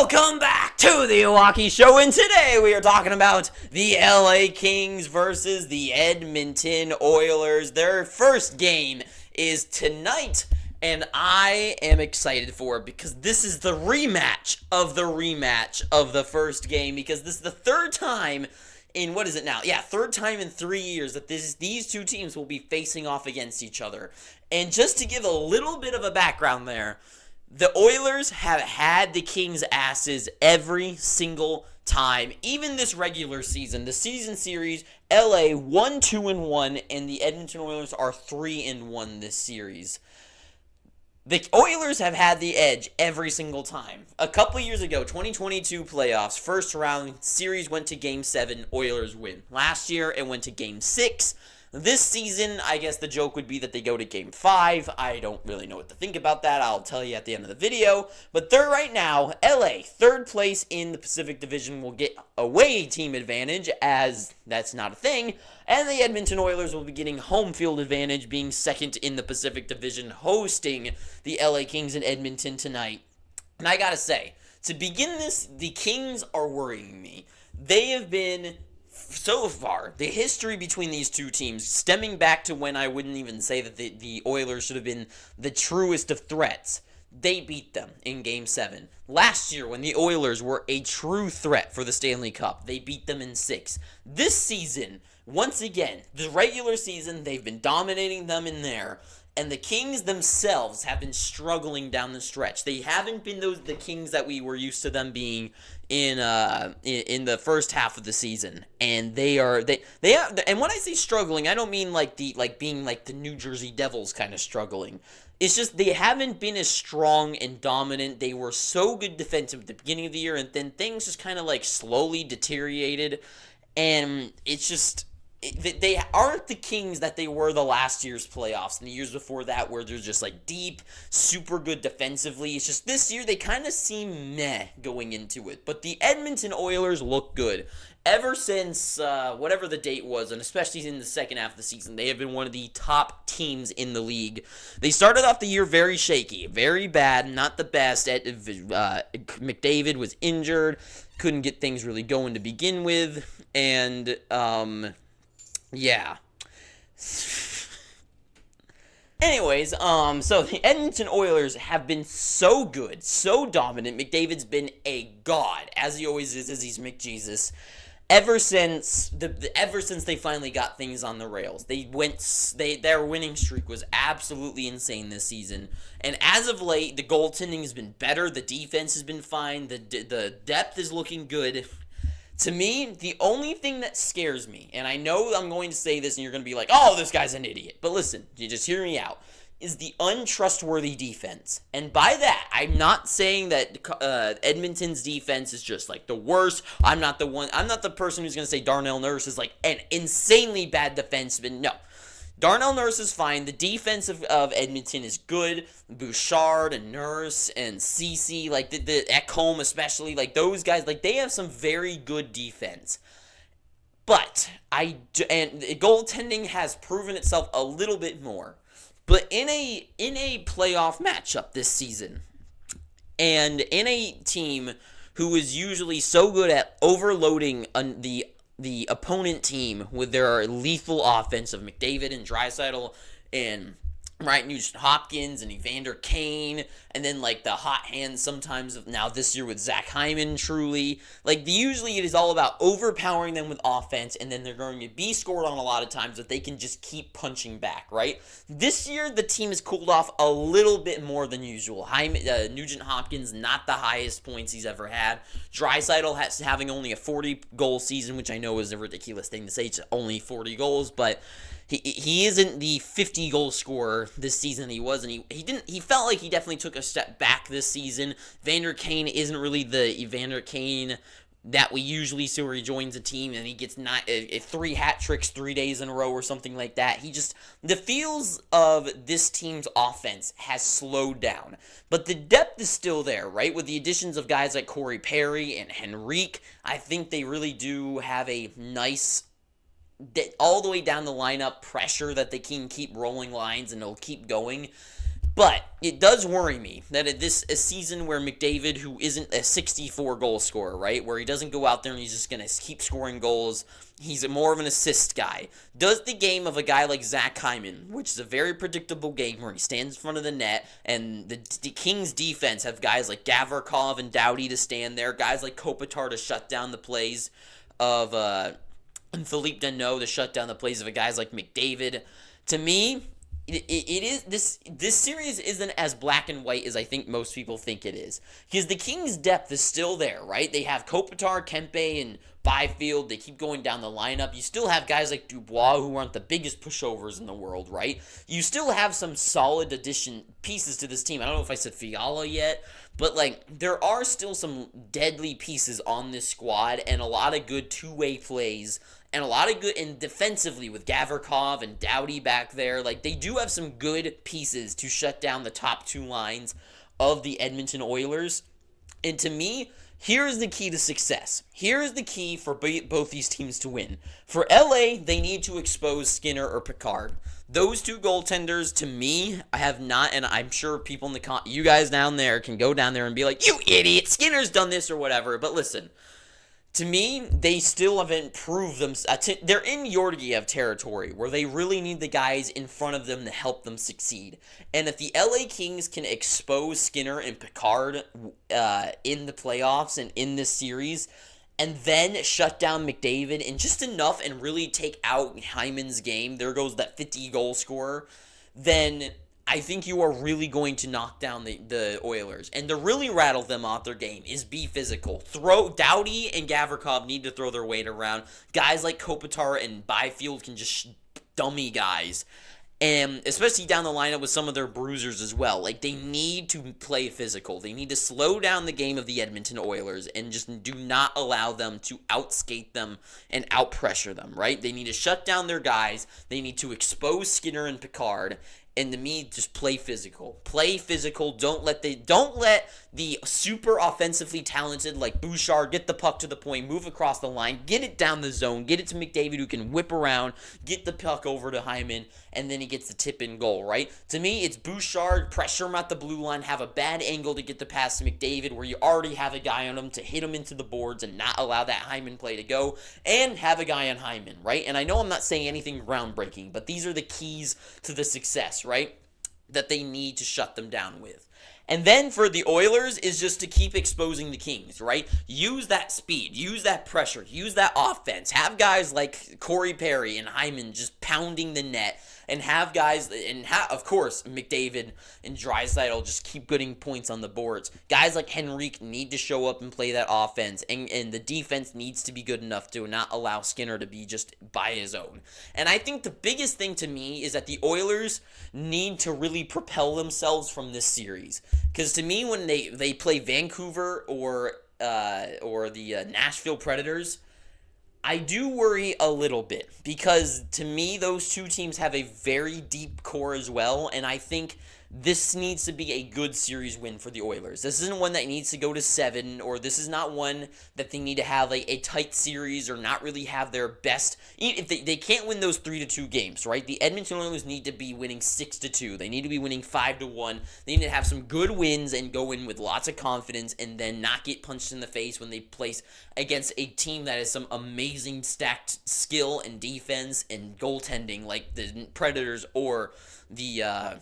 Welcome back to the Milwaukee Show, and today we are talking about the LA Kings versus the Edmonton Oilers. Their first game is tonight, and I am excited for it because this is the rematch of the first game, because this is the third time in, what is it now? Yeah, third time in 3 years that these two teams will be facing off against each other. And just to give a little bit of a background there, the Oilers have had the Kings' asses every single time. Even this regular season, the season series, LA 1-2-1, and the Edmonton Oilers are 3-1 this series. The Oilers have had the edge every single time. A couple years ago, 2022 playoffs, first round, series went to Game 7, Oilers win. Last year, it went to Game 6. This season, I guess the joke would be that they go to Game 5. I don't really know what to think about that. I'll tell you at the end of the video. But they're right now, LA, third place in the Pacific Division, will get away team advantage, as that's not a thing. And the Edmonton Oilers will be getting home field advantage, being second in the Pacific Division, hosting the LA Kings in Edmonton tonight. And I gotta say, to begin this, the Kings are worrying me. They have been, so far, the history between these two teams, stemming back to when I wouldn't even say that the Oilers should have been the truest of threats, they beat them in Game 7. Last year, when the Oilers were a true threat for the Stanley Cup, they beat them in 6. This season, once again, the regular season, they've been dominating them in there. And the Kings themselves have been struggling down the stretch. They haven't been the Kings that we were used to them being in the first half of the season. And they are. And when I say struggling, I don't mean being like the New Jersey Devils kind of struggling. It's just they haven't been as strong and dominant. They were so good defensive at the beginning of the year, and then things just kind of slowly deteriorated. And it's just, they aren't the Kings that they were the last year's playoffs and the years before that, where they're just deep, super good defensively. It's just this year they kind of seem meh going into it. But the Edmonton Oilers look good. Ever since whatever the date was, and especially in the second half of the season, they have been one of the top teams in the league. They started off the year very shaky, very bad, not the best. McDavid was injured, couldn't get things really going to begin with, and yeah. Anyways, so the Edmonton Oilers have been so good, so dominant. McDavid's been a god, as he always is, as he's McJesus. Ever since they finally got things on the rails, their winning streak was absolutely insane this season. And as of late, the goaltending has been better, the defense has been fine, the depth is looking good. To me, the only thing that scares me, and I know I'm going to say this and you're going to be like, oh, this guy's an idiot. But listen, you just hear me out, is the untrustworthy defense. And by that, I'm not saying that Edmonton's defense is just the worst. I'm not the person who's going to say Darnell Nurse is an insanely bad defenseman. No. Darnell Nurse is fine. The defense of Edmonton is good. Bouchard and Nurse and Ceci, the Ekholm especially, those guys, they have some very good defense. But goaltending has proven itself a little bit more. But in a playoff matchup this season, and in a team who is usually so good at overloading the opponent team with their lethal offense of McDavid and Draisaitl and Ryan Nugent-Hopkins and Evander Kane, and then the hot hands sometimes of now this year with Zach Hyman, truly. Usually it is all about overpowering them with offense, and then they're going to be scored on a lot of times that they can just keep punching back, right? This year the team has cooled off a little bit more than usual. Nugent-Hopkins, not the highest points he's ever had. Draisaitl having only a 40-goal season, which I know is a ridiculous thing to say. It's only 40 goals, but he isn't the 50-goal scorer this season he was, and he felt like he definitely took a step back this season. Evander Kane isn't really the Evander Kane that we usually see, where he joins a team and he gets 3 hat tricks 3 days in a row or something like that. The feels of this team's offense has slowed down, but the depth is still there, right? With the additions of guys like Corey Perry and Henrique, I think they really do have a nice, all the way down the lineup pressure that they can keep rolling lines and they'll keep going. But it does worry me that a season where McDavid, who isn't a 64 goal scorer, right, where he doesn't go out there and he's just going to keep scoring goals, he's more of an assist guy, does the game of a guy like Zach Hyman, which is a very predictable game where he stands in front of the net, and the Kings defense have guys like Gavrikov and Doughty to stand there, guys like Kopitar to shut down the plays of and Philippe Deneau to shut down the plays of guys like McDavid. To me, it is this series isn't as black and white as I think most people think it is, because the Kings' depth is still there, right? They have Kopitar, Kempe, and Byfield. They keep going down the lineup. You still have guys like Dubois, who aren't the biggest pushovers in the world, right? You still have some solid addition pieces to this team. I don't know if I said Fiala yet, but there are still some deadly pieces on this squad, and a lot of good two-way plays. And a lot of good, and defensively with Gavrikov and Doughty back there, they do have some good pieces to shut down the top two lines of the Edmonton Oilers. And to me, here's the key to success. Here's the key for both these teams to win. For LA, they need to expose Skinner or Picard. Those two goaltenders, to me, I have not, and I'm sure people in you guys down there can go down there and be like, you idiot, Skinner's done this or whatever. But listen, to me, they still haven't proved themselves. They're in Georgiev territory where they really need the guys in front of them to help them succeed. And if the LA Kings can expose Skinner and Picard in the playoffs and in this series, and then shut down McDavid and just enough and really take out Hyman's game, there goes that 50-goal scorer, then I think you are really going to knock down the Oilers. And to really rattle them off their game is be physical. Doughty and Gavrikov need to throw their weight around. Guys like Kopitar and Byfield can just dummy guys. And especially down the lineup with some of their bruisers as well. They need to play physical. They need to slow down the game of the Edmonton Oilers and just do not allow them to outskate them and outpressure them, right? They need to shut down their guys. They need to expose Skinner and Picard. And to me, just play physical. Play physical. Don't let the super offensively talented like Bouchard get the puck to the point, move across the line, get it down the zone, get it to McDavid who can whip around, get the puck over to Hyman, and then he gets the tip-in goal, right? To me, it's Bouchard, pressure him at the blue line, have a bad angle to get the pass to McDavid where you already have a guy on him to hit him into the boards and not allow that Hyman play to go, and have a guy on Hyman, right? And I know I'm not saying anything groundbreaking, but these are the keys to the success, right? That they need to shut them down with. And then for the Oilers is just to keep exposing the Kings, right? Use that speed, use that pressure, use that offense. Have guys like Corey Perry and Hyman just pounding the net, and have guys, of course, McDavid and Draisaitl just keep getting points on the boards. Guys like Henrique need to show up and play that offense, and the defense needs to be good enough to not allow Skinner to be just by his own. And I think the biggest thing to me is that the Oilers need to really propel themselves from this series. Because to me, when they play Vancouver or the Nashville Predators, I do worry a little bit, because to me, those two teams have a very deep core as well, and I think this needs to be a good series win for the Oilers. This isn't one that needs to go to 7, or this is not one that they need to have a tight series or not really have their best. If they can't win those 3-2 games, right? The Edmonton Oilers need to be winning 6-2. They need to be winning 5-1. They need to have some good wins and go in with lots of confidence, and then not get punched in the face when they place against a team that has some amazing stacked skill and defense and goaltending like the Predators or the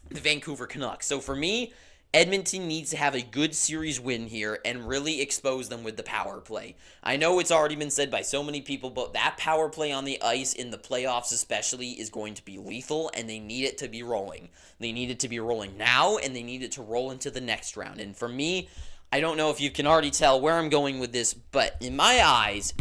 Vancouver Canucks. So for me, Edmonton needs to have a good series win here and really expose them with the power play. I know it's already been said by so many people, but that power play on the ice in the playoffs especially is going to be lethal, and they need it to be rolling. They need it to be rolling now, and they need it to roll into the next round. And for me, I don't know if you can already tell where I'm going with this, but in my eyes,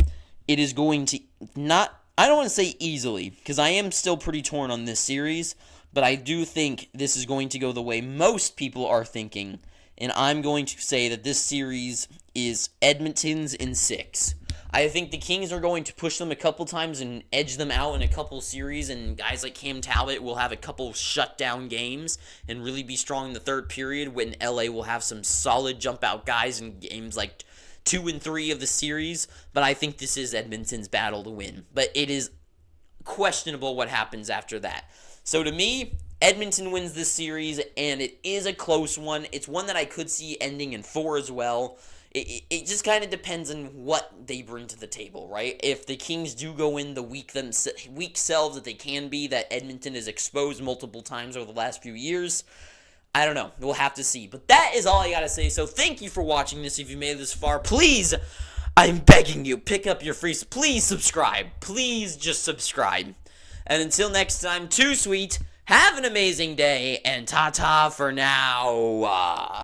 it is going to not, I don't want to say easily, because I am still pretty torn on this series, but I do think this is going to go the way most people are thinking, and I'm going to say that this series is Edmonton's in 6. I think the Kings are going to push them a couple times and edge them out in a couple series, and guys like Cam Talbot will have a couple shutdown games and really be strong in the third period, when LA will have some solid jump-out guys in games like 2 and 3 of the series. But I think this is Edmonton's battle to win. But it is questionable what happens after that. So to me, Edmonton wins this series, and it is a close one. It's one that I could see ending in 4 as well. It just kind of depends on what they bring to the table, right? If the Kings do go in the weak selves that they can be, that Edmonton has exposed multiple times over the last few years, I don't know. We'll have to see. But that is all I got to say. So thank you for watching this. If you made it this far, please, I'm begging you, pick up your free... Please subscribe. Please just subscribe. And until next time, too sweet, have an amazing day, and ta-ta for now.